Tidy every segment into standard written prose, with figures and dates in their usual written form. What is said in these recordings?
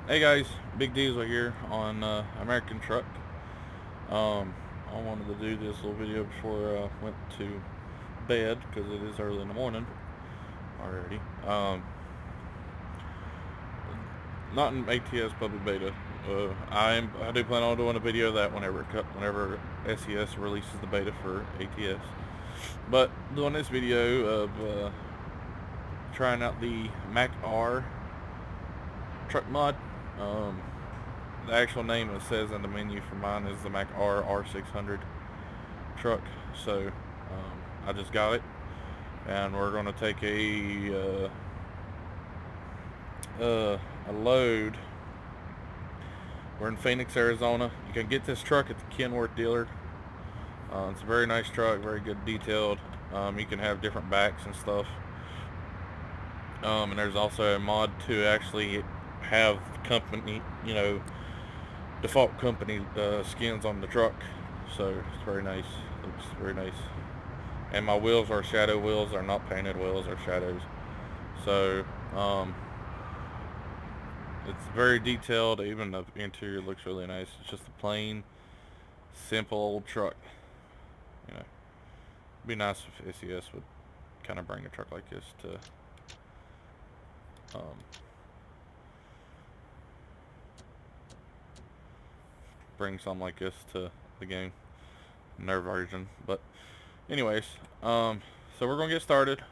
Hey guys, Big Diesel here on American Truck. I wanted to do this little video before I went to bed because it is early in the morning already. Not in ATS public beta. I do plan on doing a video of that whenever SES releases the beta for ATS. But doing this video of trying out the Mack R truck mod. Um, the actual name it says in the menu for mine is the Mack R600 truck. So I just got it, and we're going to take a load. We're in Phoenix, Arizona. You can get this truck at the Kenworth dealer. It's a very nice truck, very good detailed. You can have different backs and stuff. And there's also a mod to actually have company, default company skins on the truck. So it's very nice. Looks very nice. And my wheels are shadow wheels. They're not painted wheels. They're shadows. So it's very detailed. Even the interior looks really nice. It's just a plain, simple old truck. It'd be nice if SES would kind of bring a truck like this to bring something like this to the game in their version. But anyways, so we're gonna get started.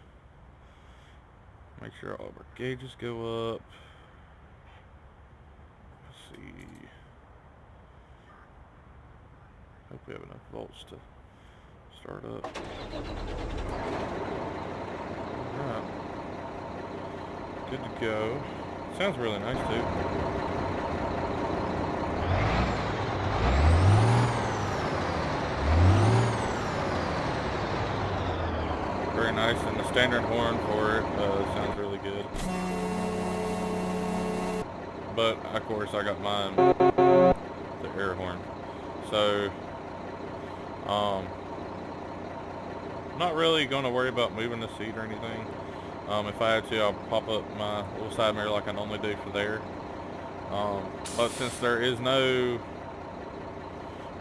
Make sure all of our gauges go up. Let's see. Hope we have enough volts to start up. Alright. Good to go. Sounds really nice too. Very nice, and the standard horn for it sounds really good. But of course I got mine, the air horn. So not really going to worry about moving the seat or anything. If I had to, I'll pop up my little side mirror like I normally do for there. But since there is no,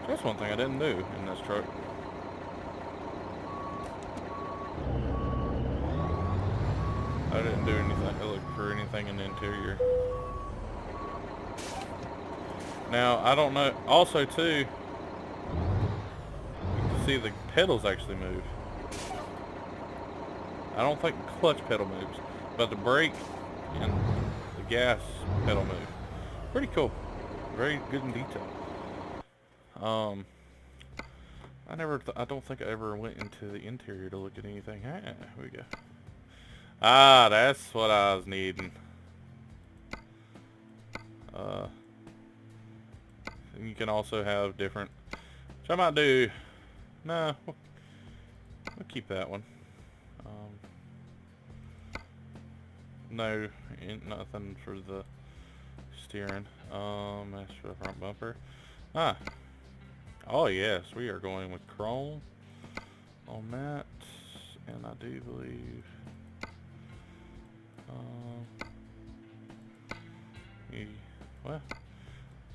that's one thing I didn't do in this truck. I didn't do anything. I looked for anything in the interior. Now I don't know. Also too, you can see the pedals actually move. I don't think the clutch pedal moves, but the brake and the gas pedal move. Pretty cool. Very good in detail. I don't think I ever went into the interior to look at anything. Ah, here we go. Ah, that's what I was needing. You can also have different, which I might do. Nah, we'll keep that one. No, ain't nothing for the steering. That's for the front bumper. Ah, oh yes, we are going with chrome on that, and I do believe well,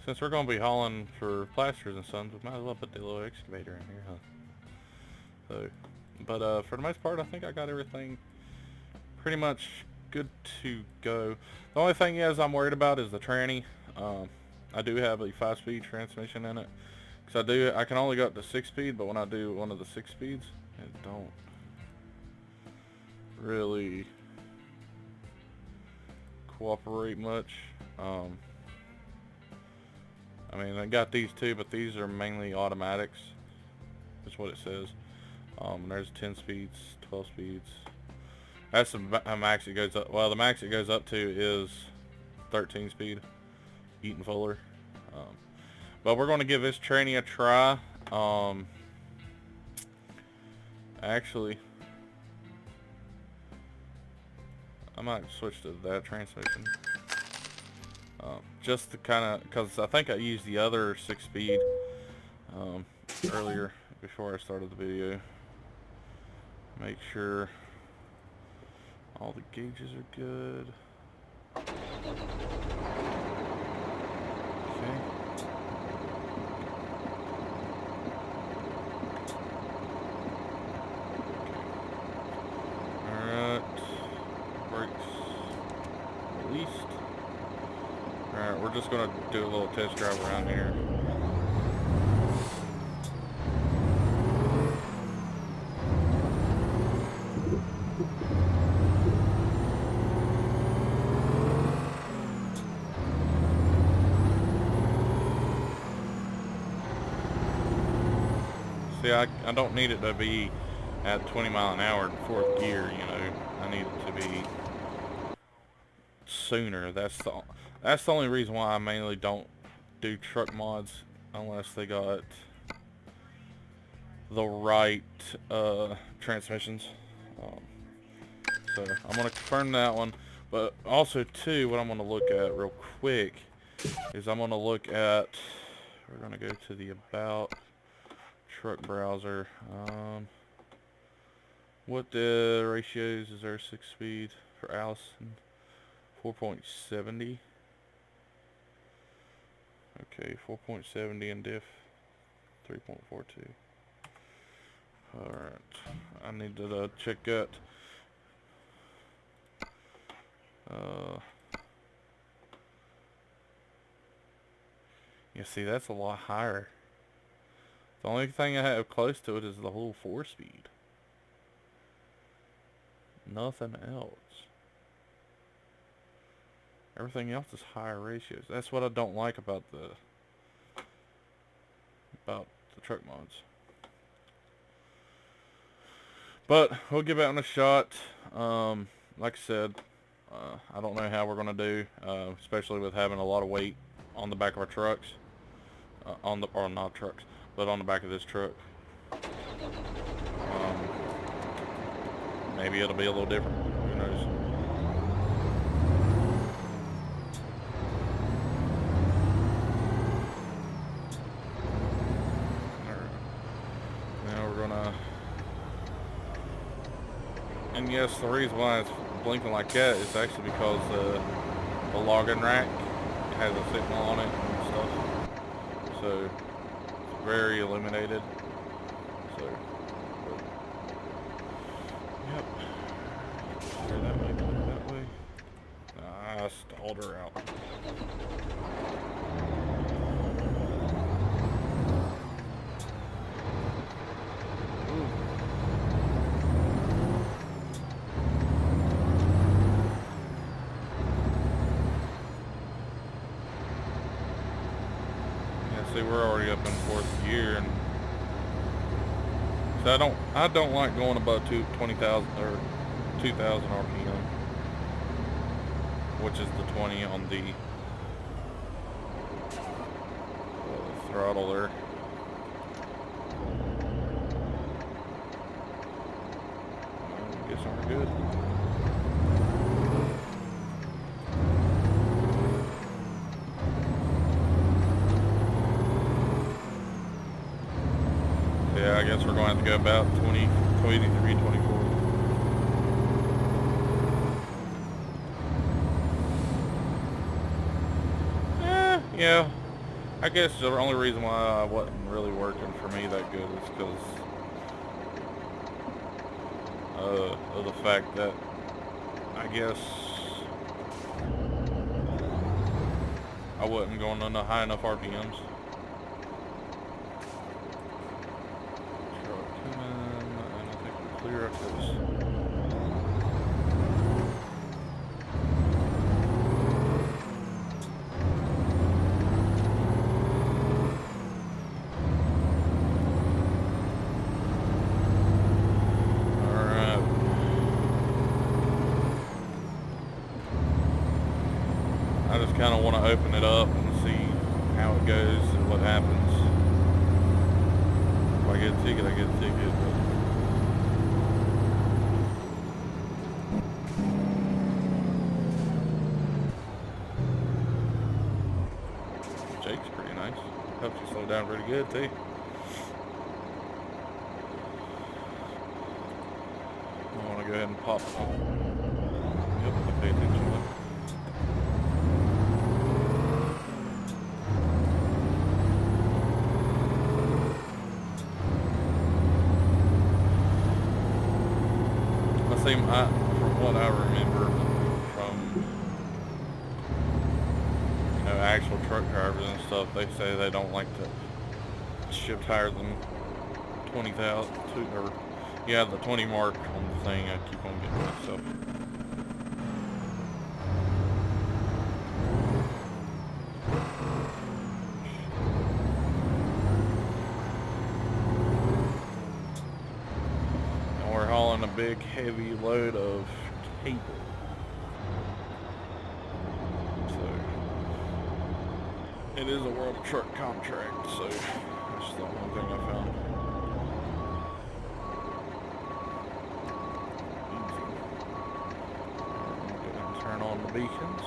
since we're going to be hauling for plasters and sons, we might as well put the little excavator in here, huh? So, but for the most part, I think I got everything pretty much good to go. The only thing is I'm worried about is the tranny. I do have a 5-speed transmission in it, because I can only go up to 6-speed, but when I do one of the 6 speeds, it don't really cooperate much. I mean, I got these two, but these are mainly automatics. That's what it says. And there's 10 speeds, 12 speeds. That's the max it goes up. Well, the max it goes up to is 13 speed, Eaton Fuller. But we're going to give this tranny a try. Actually, I might switch to that transmission. Just to kind of, because I think I used the other 6-speed earlier before I started the video. Make sure all the gauges are good. Alright, we're just gonna do a little test drive around here. See, I don't need it to be at 20 mile an hour in fourth gear, you know. I need it to be sooner. That's the only reason why I mainly don't do truck mods unless they got the right transmissions. So I'm gonna confirm that one, but also too, what I'm gonna look at real quick is I'm gonna look at. We're gonna go to the about truck browser. What the ratios is there? 6-speed for Allison. 4.70. Okay, 4.70 and diff 3.42. Alright, I need to check that. You see, that's a lot higher. The only thing I have close to it is the whole 4-speed. Nothing else. Everything else is higher ratios. That's what I don't like about the truck mods. But we'll give that one a shot. Like I said, I don't know how we're gonna do, especially with having a lot of weight on the back of our trucks, or not trucks, but on the back of this truck. Maybe it'll be a little different. Who knows? Now we're gonna. And yes, the reason why it's blinking like that is actually because the logging rack has a signal on it and stuff. So it's very illuminated. So, yep. Go that way, go that way. I stalled her out. See, we're already up in fourth gear, and so I don't like going above 20,000 or 2,000 RPM, which is the 20 on the throttle there. I guess we're good. Yeah, I guess we're going to have to go about 23, 24. Yeah. I guess the only reason why it wasn't really working for me that good is because of the fact that I guess I wasn't going on high enough RPMs. Clear up this. Alright. I just kind of want to open it up and see how it goes and what happens. If I get a ticket, I get a ticket. Jake's pretty nice. Helps you slow down pretty good too. I want to go ahead and pop some. Yep, I pay attention to it. I see, from what I remember from, actual truck drivers and stuff, they say they don't like to shift higher than 20,000, or yeah, the 20 mark on the thing. I keep on getting myself. And we're hauling a big heavy load of cable. It is a World Truck contract, so that's the only thing I found. Easy. I'm going to turn on the beacons.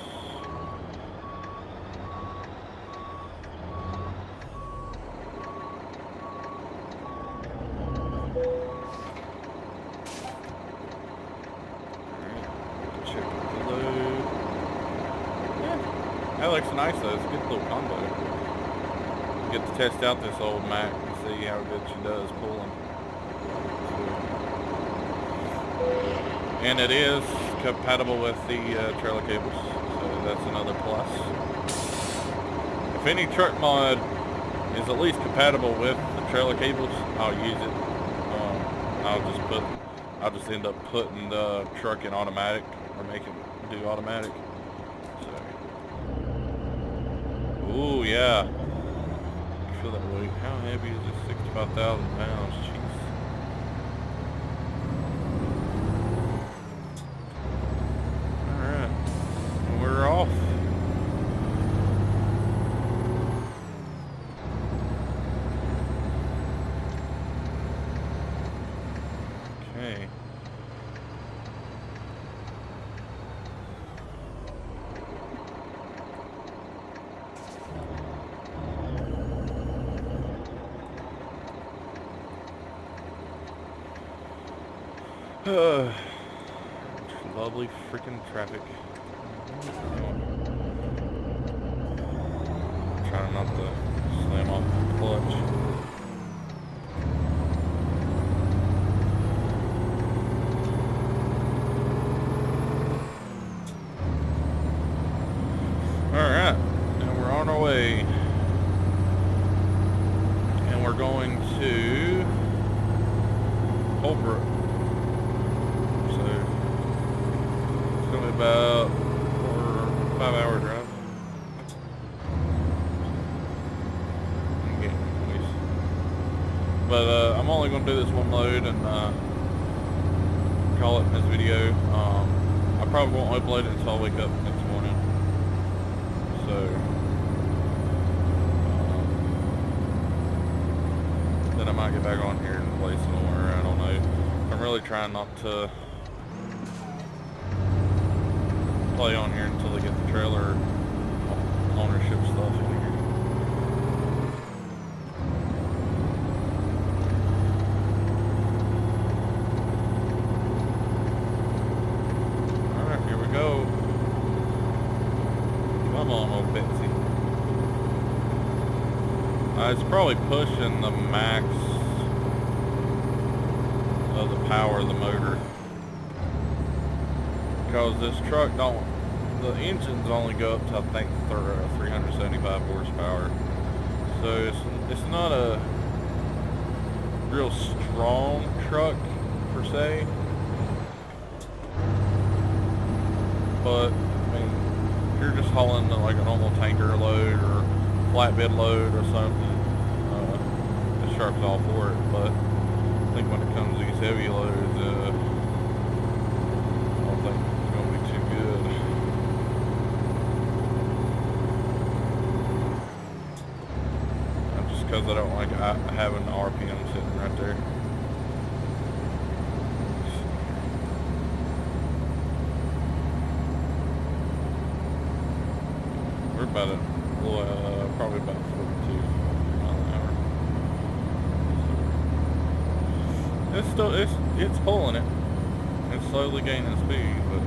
Alright, check the load. Yeah, that looks nice though, it's a good little combo. Get to test out this old Mack and see how good she does pulling. And it is compatible with the trailer cables, so that's another plus. If any truck mod is at least compatible with the trailer cables, I'll use it. I'll just end up putting the truck in automatic, or make it do automatic. So, ooh yeah. Feel that weight. How heavy is this? 65,000 pounds. Jeez. Alright. We're off. Okay. Lovely freaking traffic. Trying not to slam off the clutch. Alright, and we're on our way. And we're going to Holbrook. About 4 or 5 hour drive. But I'm only going to do this one load and call it in this video. I probably won't upload it until I wake up next morning. So then I might get back on here and play somewhere. I don't know. I'm really trying not to play on here until they get the trailer ownership stuff in here. Alright, here we go. Come on, old Betsy. It's probably pushing the max of the power of the motor. Because this truck the engines only go up to, I think, 375 horsepower. So it's not a real strong truck per se. But I mean, if you're just hauling like a normal tanker load or flatbed load or something, this truck's all for it. But I think when it comes to these heavy loads, I don't think it's going to be too good. Just because I don't like having the RPM sitting right there. We're about at, probably about 42 miles an hour. It's still, it's pulling it. It's slowly gaining speed, but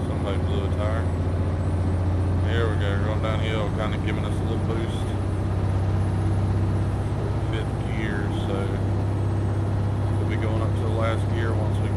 somebody blew a tire. Here we go, going downhill, kind of giving us a little boost. 5th gear, so we'll be going up to the last gear once we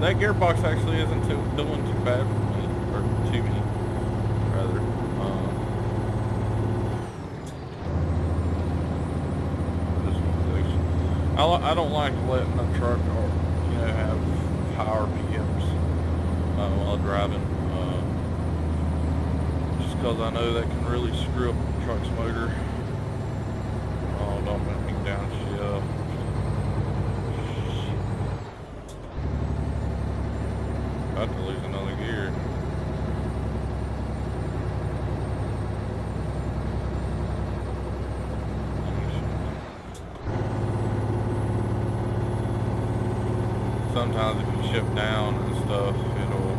that gearbox actually isn't doing too bad for me, or to me, rather. I don't like letting a truck, or have higher PMs while driving, just because I know that can really screw up the truck's motor. Oh, don't let me downshift. About to lose another gear. Sometimes if you shift down and stuff, it'll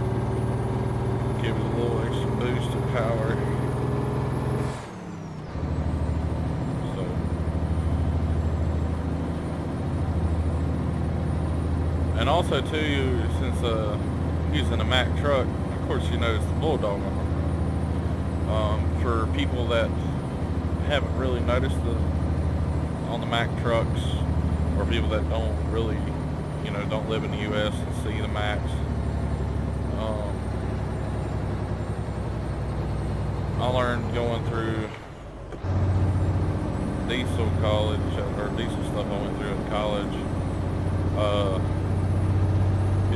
give it a little extra boost of power. So, and also too, since using a Mack truck, of course you notice the Bulldog on it. For people that haven't really noticed on the Mack trucks, or people that don't really don't live in the U.S. and see the Macks. I learned going through diesel college, or diesel stuff I went through in college.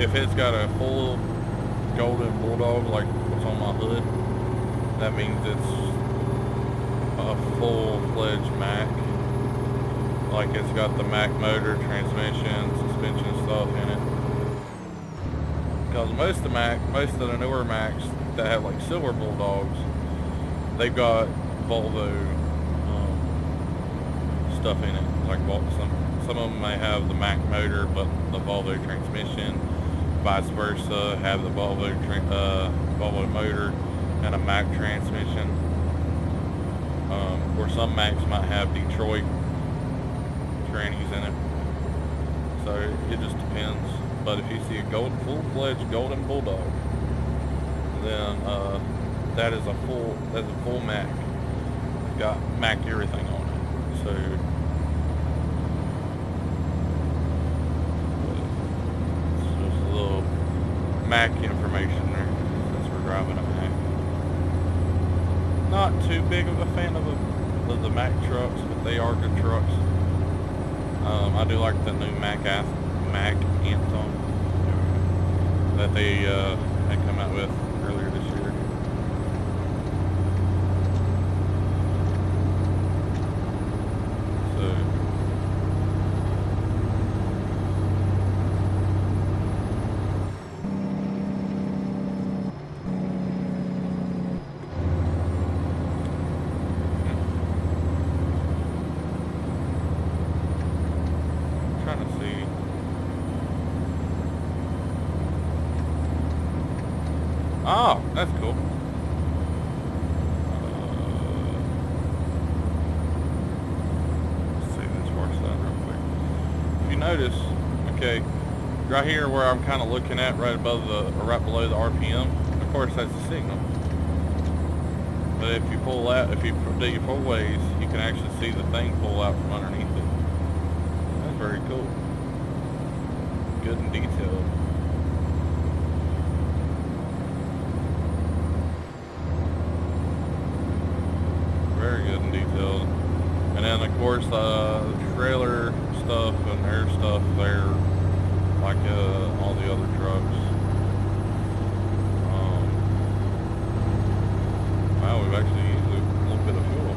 If it's got a full golden Bulldog, like what's on my hood, that means it's a full-fledged Mack. Like it's got the Mack motor, transmission, suspension stuff in it. Because most of the newer Macks that have like silver Bulldogs, they've got Volvo stuff in it. Like some of them may have the Mack motor, but the Volvo transmission. Vice versa, have the Volvo motor and a Mack transmission. Or some Macks might have Detroit trannies in it, so it just depends. But if you see a full-fledged golden Bulldog, then that is a full Mack. It's got Mack everything on it. So it's just a little Mack information there, since we're driving a Mack. Not too big of a fan of the Mack trucks, but they are good trucks. I do like the new Mack Anthem that they had come out with earlier this year. So, trying to see. Oh, that's cool. Let's see this far side real quick. If you notice, okay, right here where I'm kind of looking at, right below the RPM, of course that's the signal. But if you pull out, if you do your full ways, you can actually see the thing pull out from underneath it. That's very cool. Good and detailed. Very good and detailed. And then of course the trailer stuff and air stuff there, like all the other trucks. Wow, we've actually used a little bit of fuel.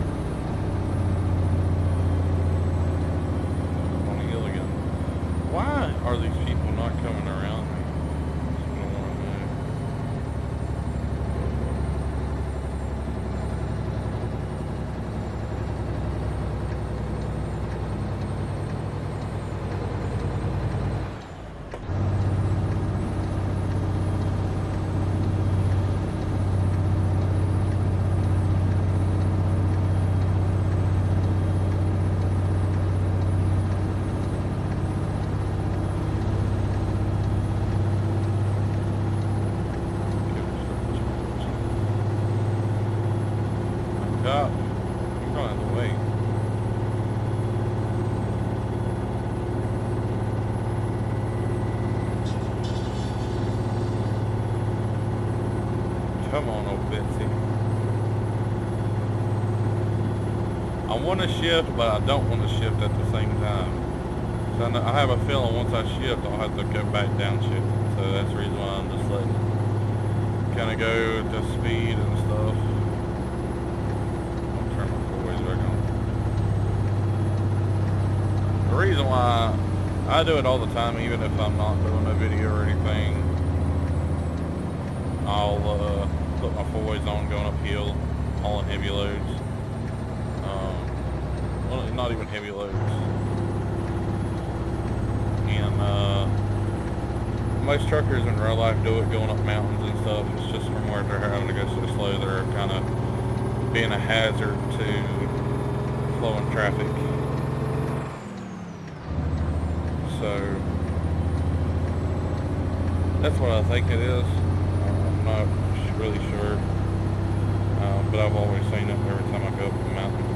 On the hill again. Why are these people not coming around me? That's what I want to know. God, you're going the way. want to shift, but I don't want to shift at the same time. So I have a feeling once I shift, I'll have to go back downshift. So that's the reason why I'm just letting it kind of go to speed and stuff. I'll turn my four-ways back on. The reason why I do it all the time, even if I'm not doing a video or anything, I'll put my four-ways on going uphill, hauling heavy loads. Well, not even heavy loads. And most truckers in real life do it going up mountains and stuff. It's just from where they're having to go so slow, they're kind of being a hazard to flowing traffic. So that's what I think it is. I'm not really sure, but I've always seen it every time I go up the mountain.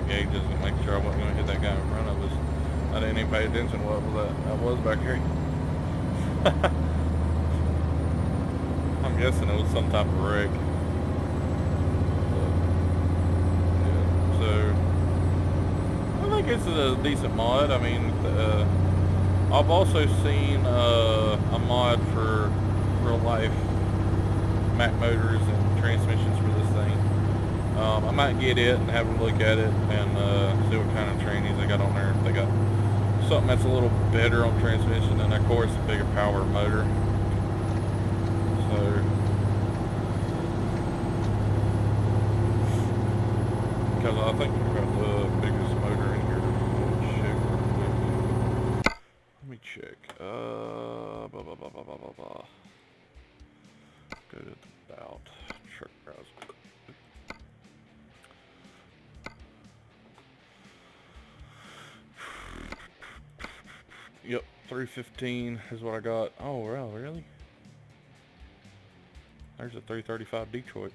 Gauges and make sure I wasn't going to hit that guy in front of us. I didn't even pay attention to what was back here. I'm guessing it was some type of wreck. So I think it's a decent mod. I mean, I've also seen a mod for real life Mack motors and transmissions for this thing. I might get it and have a look at it and see what kind of trannies they got on there. If they got something that's a little better on transmission, and of course a bigger power motor. So, because I think we've got the biggest motor in here. Let me check. Blah, blah, blah, blah, blah, blah, blah. Go to the about truck browser. Yep, 315 is what I got. Oh, wow, really? There's a 335 Detroit.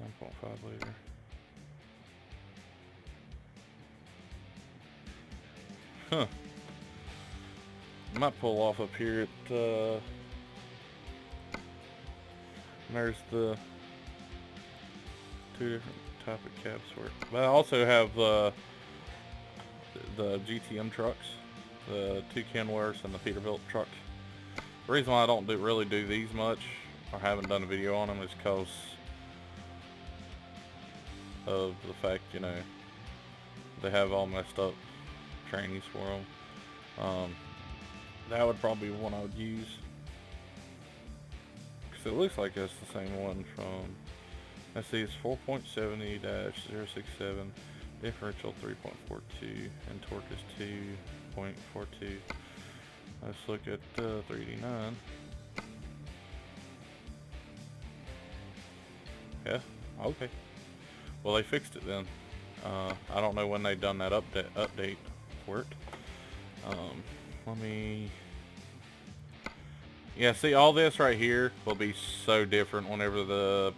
9.5 liter. Huh. Might pull off up here at, there's the two different type of cabs for it. But I also have, the GTM trucks, the two Kenworths and the Peterbilt truck. The reason why I don't really do these much, or haven't done a video on them, is because of the fact, you know, they have all messed up trannies for them. That would probably be one I would use, because it looks like it's the same one from, let's see, it's 4.70-067. Differential 3.42 and torque is 2.42. Let's look at 389. Yeah, okay. Well, they fixed it then. I don't know when they've done that update for it. Let me. Yeah, see, all this right here will be so different whenever the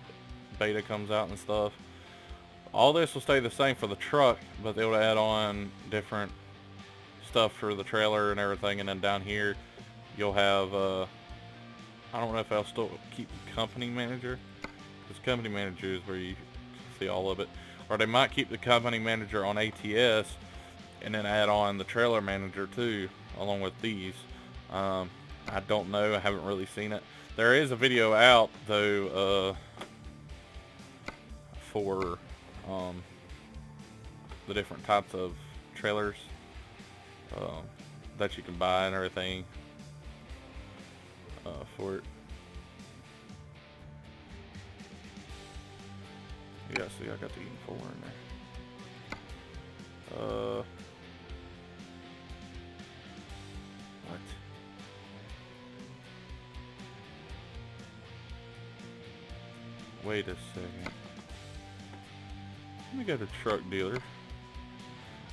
beta comes out and stuff. All this will stay the same for the truck, but they will add on different stuff for the trailer and everything. And then down here, you'll have, I don't know if I'll still keep company manager, because company manager is where you see all of it. Or they might keep the company manager on ATS and then add on the trailer manager too, along with these. I don't know, I haven't really seen it. There is a video out though, for the different types of trailers that you can buy and everything for it. Yeah, see, I got the E4 in there. What? Wait a second. Let me go to truck dealer.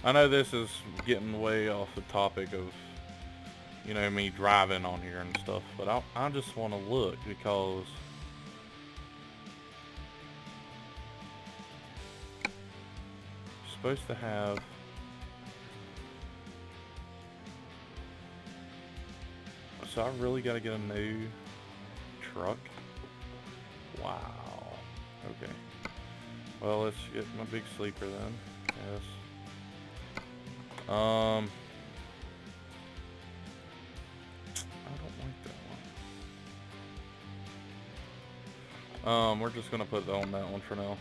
I know this is getting way off the topic of you know, me driving on here and stuff. But I just want to look because you're supposed to have. So I really got to get a new truck. Wow. Okay. Well, let's get my big sleeper then. Yes. I don't like that one. We're just gonna put on that one for now.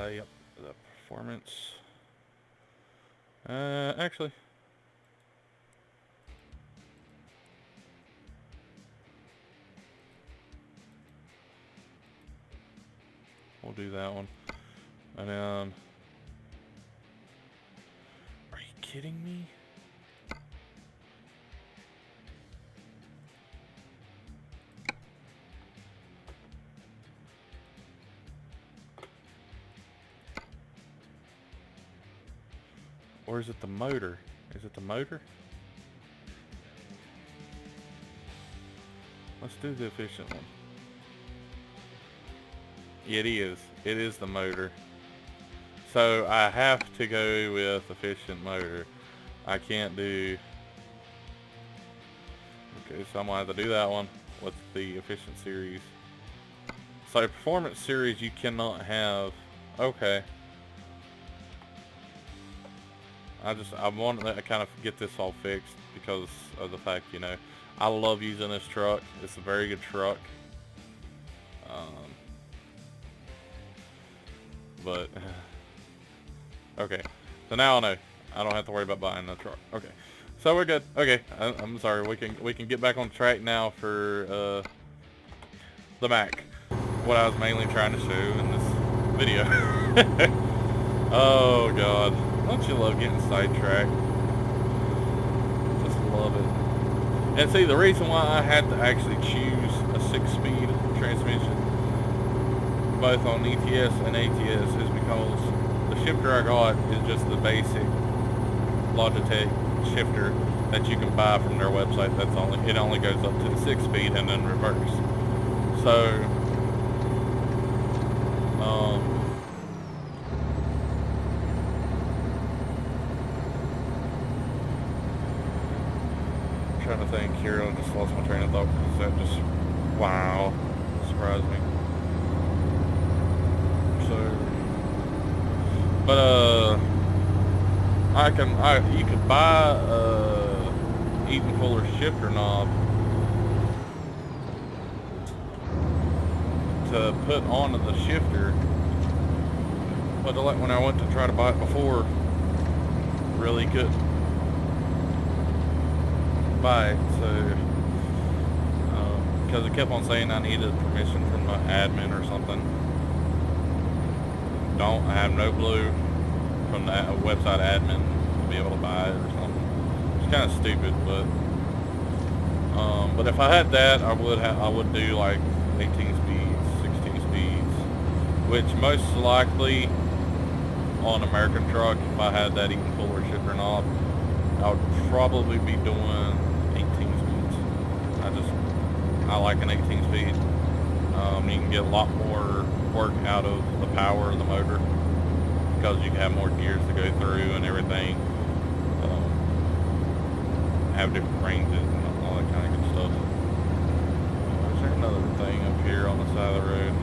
Yep. The performance. Actually. We'll do that one. And then, are you kidding me? Or is it the motor? Is it the motor? Let's do the efficient one. It is. It is the motor. So I have to go with efficient motor. I can't do... Okay, so I'm going to have to do that one with the efficient series. So performance series you cannot have... Okay. I want to kind of get this all fixed because of the fact, you know, I love using this truck. It's a very good truck. But okay, so now I know I don't have to worry about buying the truck. Okay, so we're good. Okay, I'm sorry. We can get back on track now for the Mack. What I was mainly trying to show in this video. Oh God, don't you love getting sidetracked? Just love it. And see, the reason why I had to actually choose a 6-speed transmission, both on ETS and ATS, is because the shifter I got is just the basic Logitech shifter that you can buy from their website. It only goes up to the 6-speed and then reverse. So I'm trying to think here. I just lost my train of thought because that just, wow, surprised me. But you could buy Eaton Fuller shifter knob to put onto the shifter. But like when I went to try to buy it before, really couldn't buy it. So because it kept on saying I needed permission from my admin or something. I have no clue from the website admin to be able to buy it or something. It's kind of stupid, but if I had that, I would do like 18 speeds, 16 speeds, which most likely on American truck, if I had that Eaton Fuller shifter knob, I would probably be doing 18 speeds. I like an 18 speed. You can get a lot more work out of the power of the motor because you can have more gears to go through and everything. Have different ranges and all that kind of good stuff. Is there another thing up here on the side of the road?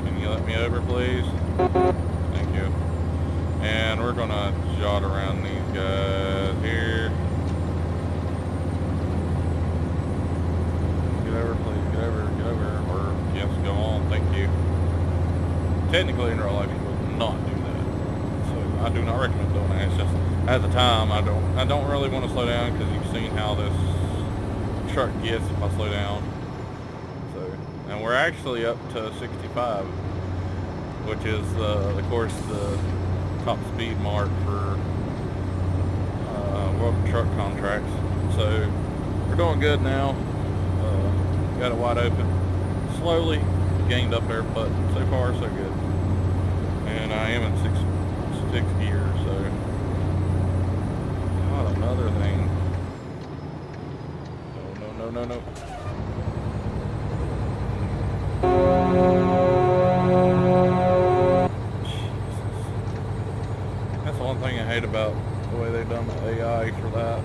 Can you let me over, please? Thank you. And we're gonna jot around these guys here. Get over, please. Get over. Or yes, go on. Thank you. Technically, in real life, you would not do that. So I do not recommend doing that. It's just at the time I don't really want to slow down because you've seen how this truck gets if I slow down. So, and we're actually up to 65, which is of course the top speed mark for World Truck Contracts. So we're doing good now. got it wide open. Slowly gained up there, but so far so good. And I am in six gear, so not another thing. No. That's the one thing I hate about the way they've done the AI for that.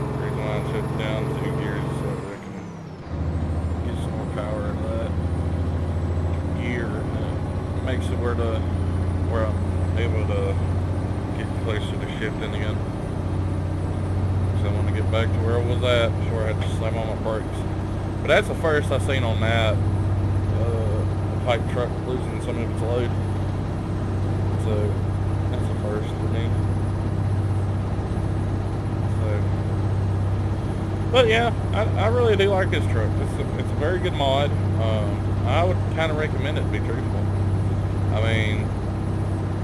The reason why I took down 2 gears is so they can get some more power into that gear. And it makes it where I'm able to get closer to shifting again. I want to get back to where I was at before I had to slam on my brakes. But that's the first I've seen on that, a pipe truck losing some of its load. So that's the first for me. So, but yeah, I really do like this truck. It's a very good mod. I would kind of recommend it, to be truthful. I mean,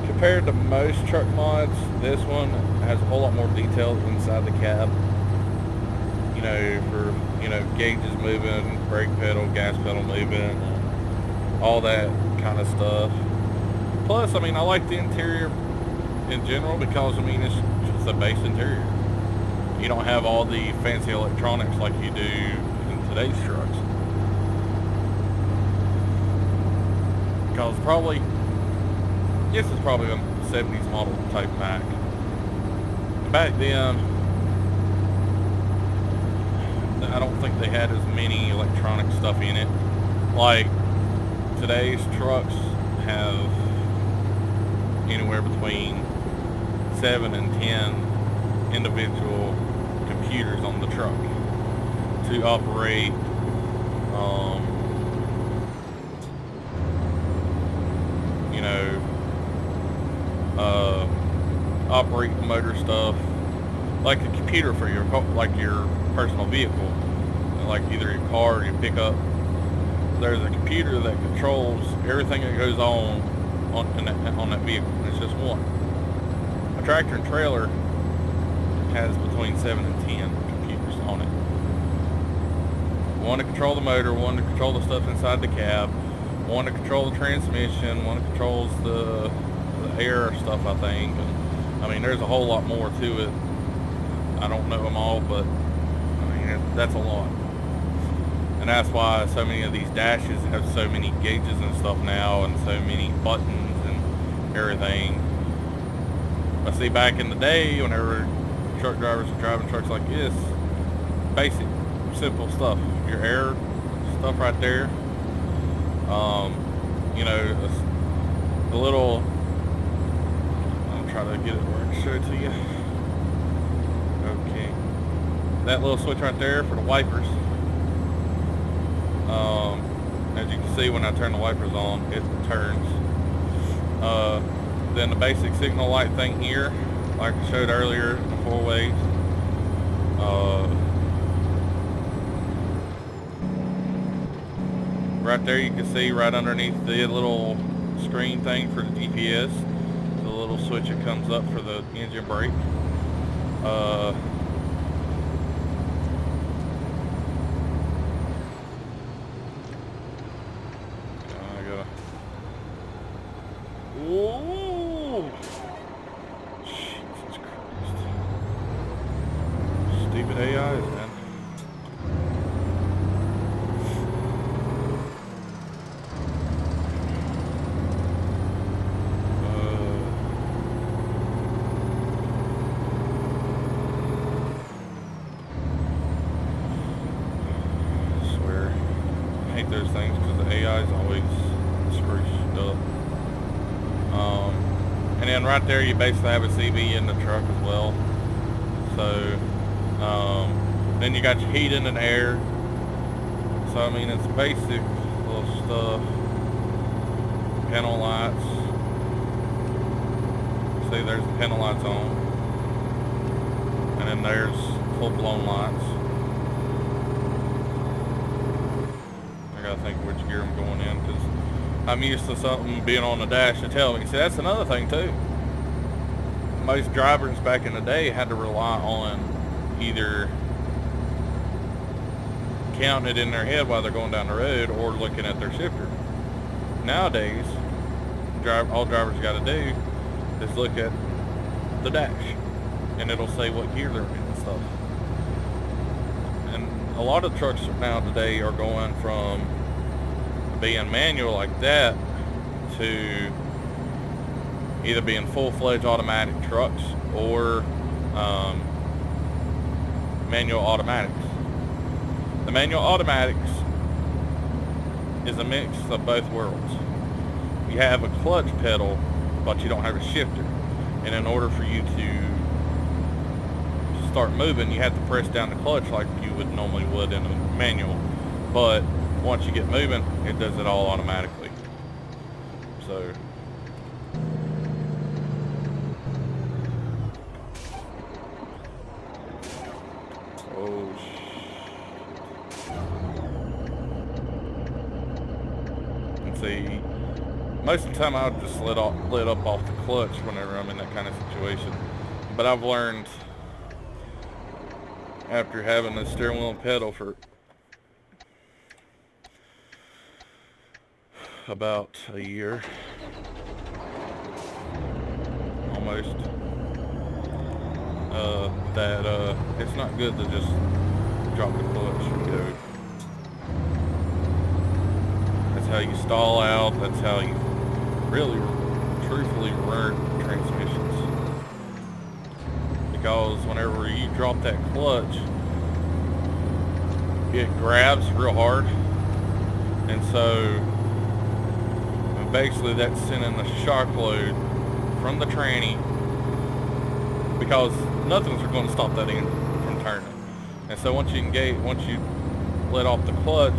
compared to most truck mods, this one has a whole lot more details inside the cab. You know, for, you know, gauges moving, brake pedal, gas pedal moving, all that kind of stuff. Plus, I mean, I like the interior in general because, I mean, it's just a base interior. You don't have all the fancy electronics like you do in today's trucks. Because probably, this is probably a 70s model type Mack. Back then, I don't think they had as many electronic stuff in it. Like, today's trucks have anywhere between 7 and 10 individual computers on the truck to operate you know, operate the motor stuff, like a computer for your personal vehicle, like either your car or your pickup. There's a computer that controls everything that goes on that vehicle. It's just one. A tractor and trailer has between 7 and 10 computers on it. One to control the motor, one to control the stuff inside the cab, one to control the transmission, one controls the air stuff, I think. And, I mean, there's a whole lot more to it. I don't know them all, but I mean, that's a lot. And that's why so many of these dashes have so many gauges and stuff now, and so many buttons and everything. I see back in the day, whenever truck drivers were driving trucks like this, basic, simple stuff. Your air stuff right there. You know, the little, I'll try to get it where I can show it to you. Okay. That little switch right there for the wipers. As you can see, when I turn the wipers on, it turns. Then the basic signal light thing here, like I showed earlier, the 4 ways. Right there you can see right underneath the little screen thing for the GPS, the little switch that comes up for the engine brake. Whoa! Jesus Christ. Stupid AIs, man. I swear. I hate those things because the AIs always screw shit up. And then right there you basically have a CV in the truck as well. So then you got your heating and air. So I mean, it's basic little stuff. Panel lights. See, there's the panel lights on. And then there's full-blown lights. I gotta think which gear I'm going in, because I'm used to something being on the dash to tell me. See, that's another thing too. Most drivers back in the day had to rely on either counting it in their head while they're going down the road or looking at their shifter. Nowadays, all drivers got to do is look at the dash, and it'll say what gear they're in and stuff. And a lot of trucks now today are going from being manual like that to either being full-fledged automatic trucks or manual automatics. The manual automatics is a mix of both worlds. You have a clutch pedal, but you don't have a shifter. And in order for you to start moving, you have to press down the clutch like you would normally would in a manual. But once you get moving, it does it all automatically. So oh and see, most of the time I'll just let up off the clutch whenever I'm in that kind of situation. But I've learned after having the steering wheel and pedal for about a year, almost, that it's not good to just drop the clutch and go. That's how you stall out. That's how you really, truthfully ruin transmissions. Because whenever you drop that clutch, it grabs real hard, and so basically that's sending a shock load from the tranny, because nothing's going to stop that engine from turning. And so once you let off the clutch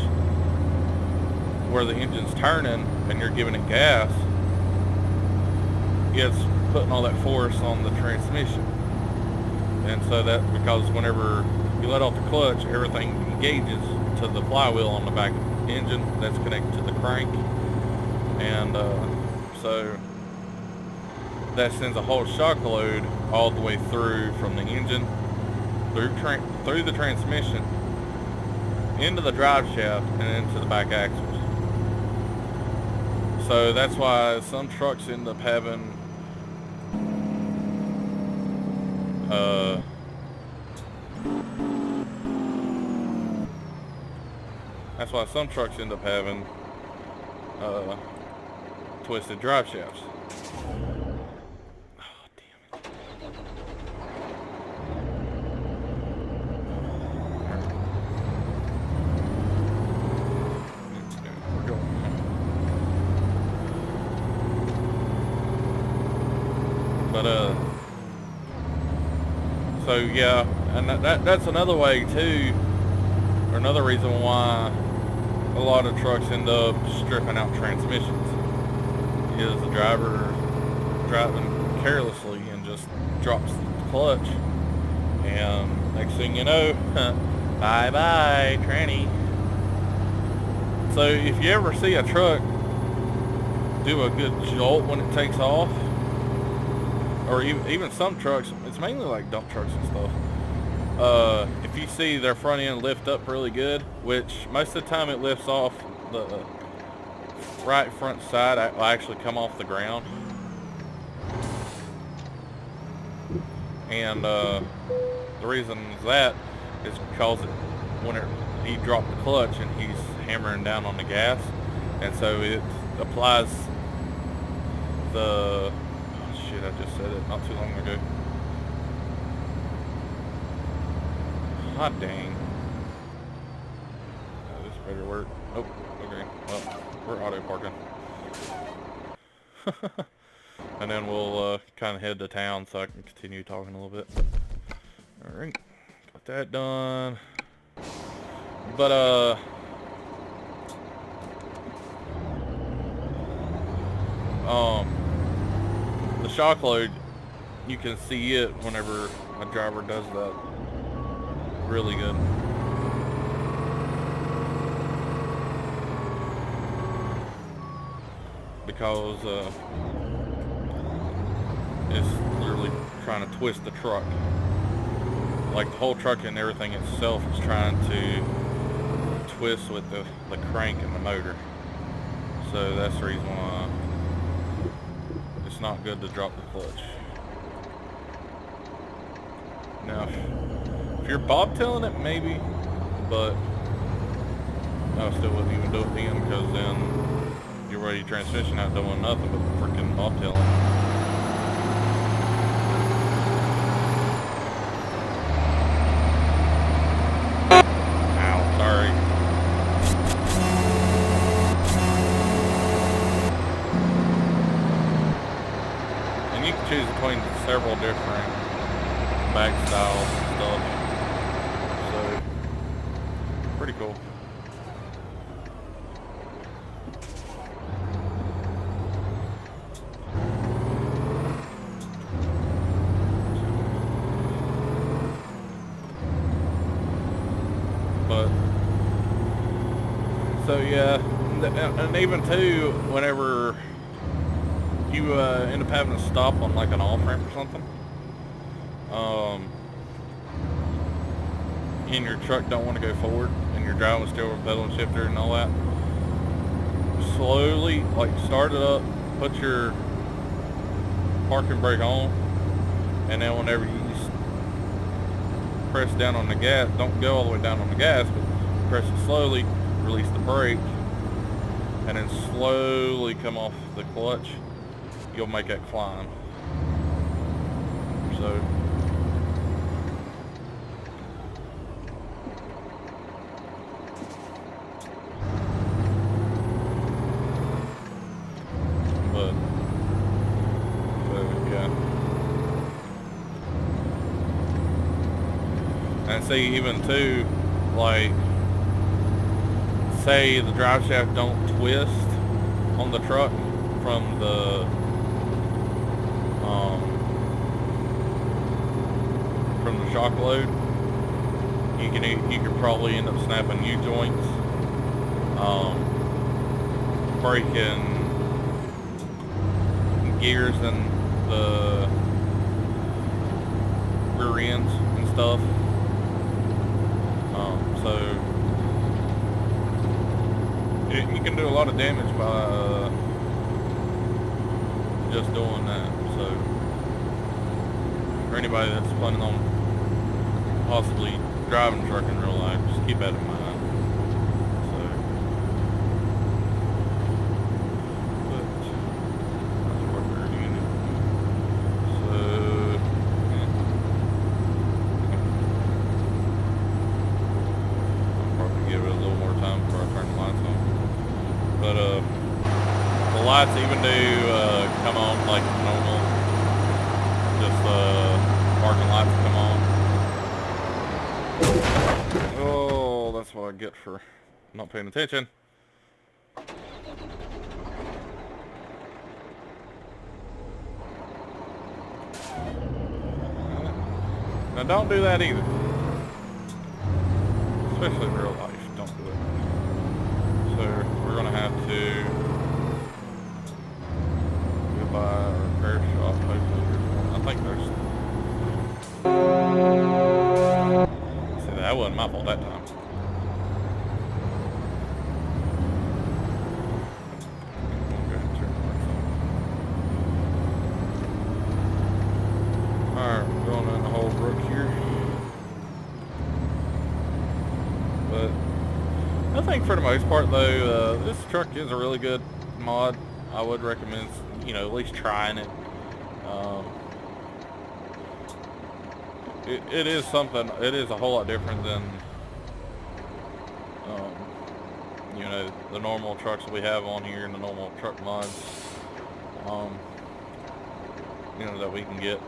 where the engine's turning and you're giving it gas, it's putting all that force on the transmission. And so that, because whenever you let off the clutch, everything engages to the flywheel on the back engine that's connected to the crank. And so that sends a whole shock load all the way through from the engine, through the transmission, into the drive shaft, and into the back axles. So that's why some trucks end up having twisted drive shafts. Oh, damn it. We're going. But so yeah, and that's another way too, or another reason why a lot of trucks end up stripping out transmissions, is the driver driving carelessly and just drops the clutch, and next thing you know, bye bye tranny. So if you ever see a truck do a good jolt when it takes off, or even some trucks, it's mainly like dump trucks and stuff, if you see their front end lift up really good, which most of the time it lifts off the right front side, will actually come off the ground. And the reason that is because he dropped the clutch and he's hammering down on the gas, and so it applies the, oh shit, I just said it not too long ago. Hot dang. This better work. Oh, okay. Well, we're auto parking. And then we'll kind of head to town so I can continue talking a little bit. Alright, got that done. But the shock load, you can see it whenever a driver does that really good. because it's literally trying to twist the truck. Like the whole truck and everything itself is trying to twist with the crank and the motor. So that's the reason why it's not good to drop the clutch. Now, if you're bobtailing it, maybe, but I still wouldn't even do it then, because then you're already transmission out doing nothing but freaking bobtailing. Ow, sorry. And you can choose between several different Mack styles and stuff. So, pretty cool. But, so yeah, and even too, whenever you end up having to stop on like an off ramp or something, and your truck don't want to go forward, and you're driving still with pedal and shifter and all that, slowly, like, start it up, put your parking brake on, and then whenever you press down on the gas, don't go all the way down on the gas, but press it slowly, release the brake, and then slowly come off the clutch. You'll make that climb. So, but, so yeah. And see, even too, like, say the drive shaft don't twist on the truck from the shock load, you could probably end up snapping U-joints, breaking gears in the rear ends and stuff. So you can do a lot of damage by just doing that. So for anybody that's planning on possibly driving a truck in real life, just keep that in mind. So, but that's what we're doing. So, yeah. I'll probably give it a little more time before I turn the lights on. But the lights even do come on like normal. Just parking lights come on. Oh, that's what I get for not paying attention. Now don't do that either. Especially in real life, don't do it. So we're gonna have to go by our repair shop. Hopefully there's one. I think there's. That wasn't my fault that time. Alright, we're going in the whole brook here. But I think for the most part though, this truck is a really good mod. I would recommend, you know, at least trying it. It is something, it is a whole lot different than, you know, the normal trucks that we have on here and the normal truck mods, you know, that we can get.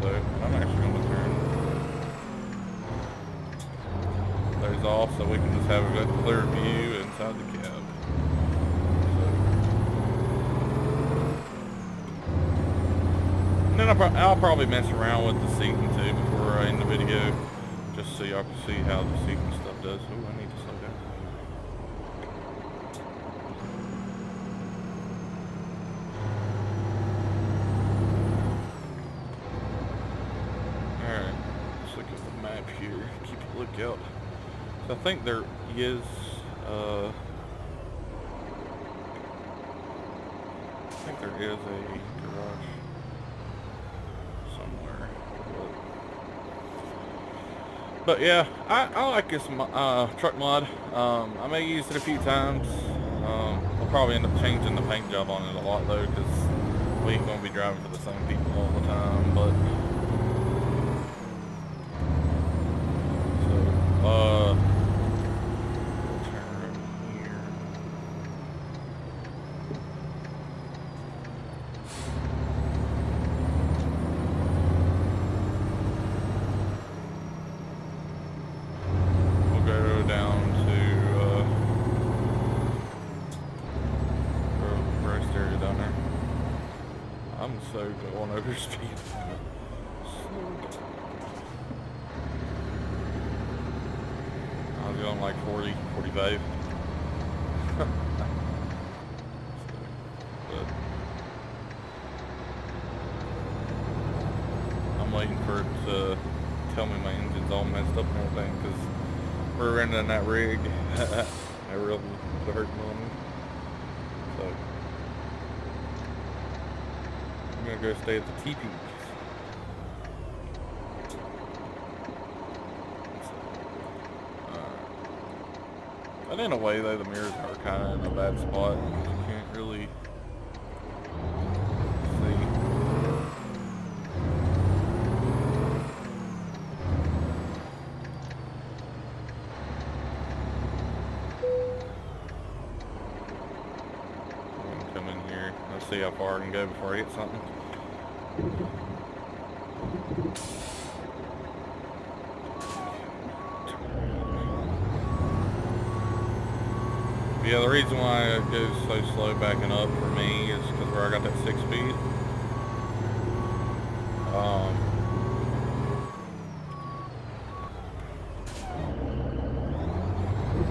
So, I'm actually going to turn those off so we can just have a good clear view inside the cab. And then I'll probably mess around with the seating too before I end the video, just so y'all can see how the seating stuff does. Oh, I need to slow So I think there is, I think there is a garage somewhere. But yeah, I like this truck mod. I may use it a few times. I'll probably end up changing the paint job on it a lot though, because we ain't gonna be driving for the same people all the time. But so, we'll turn right here. We'll go down to rest area down there. I'm so going over speed. I was going like 40, 45. But I'm waiting for it to tell me my engine's all messed up and everything, because we're renting that rig. That really hurt on me. So I'm gonna go stay at the teepee. But in a way though, the mirrors are kind of in a bad spot. You can't really see. I'm gonna come in here. Let's see how far I can go before I hit something. Yeah, the reason why it goes so slow backing up for me is because where I got that 6-speed.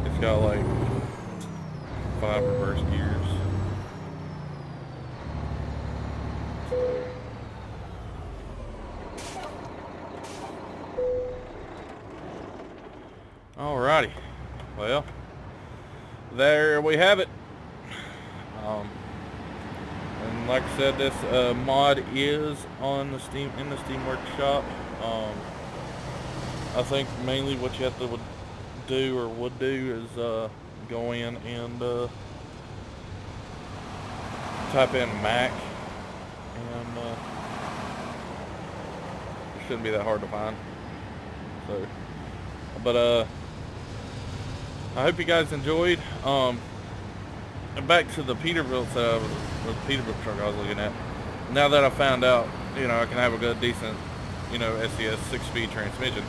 It's got like 5 reverse gears. Alrighty, well, there we have it. And like I said, this mod is on the in the Steam Workshop. I think mainly what you have to would do is go in and type in Mack, and it shouldn't be that hard to find. So, but I hope you guys enjoyed. Back to the Peterbilt Peterbilt truck I was looking at. Now that I found out, you know, I can have a good, decent, you know, SES 6-speed transmission.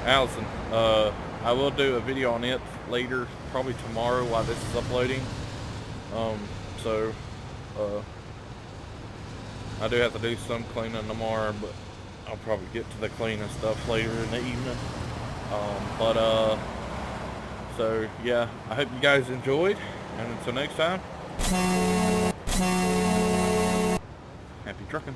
Allison, I will do a video on it later, probably tomorrow while this is uploading. So I do have to do some cleaning tomorrow, but I'll probably get to the cleaning stuff later in the evening. So yeah, I hope you guys enjoyed, and until next time, happy trucking.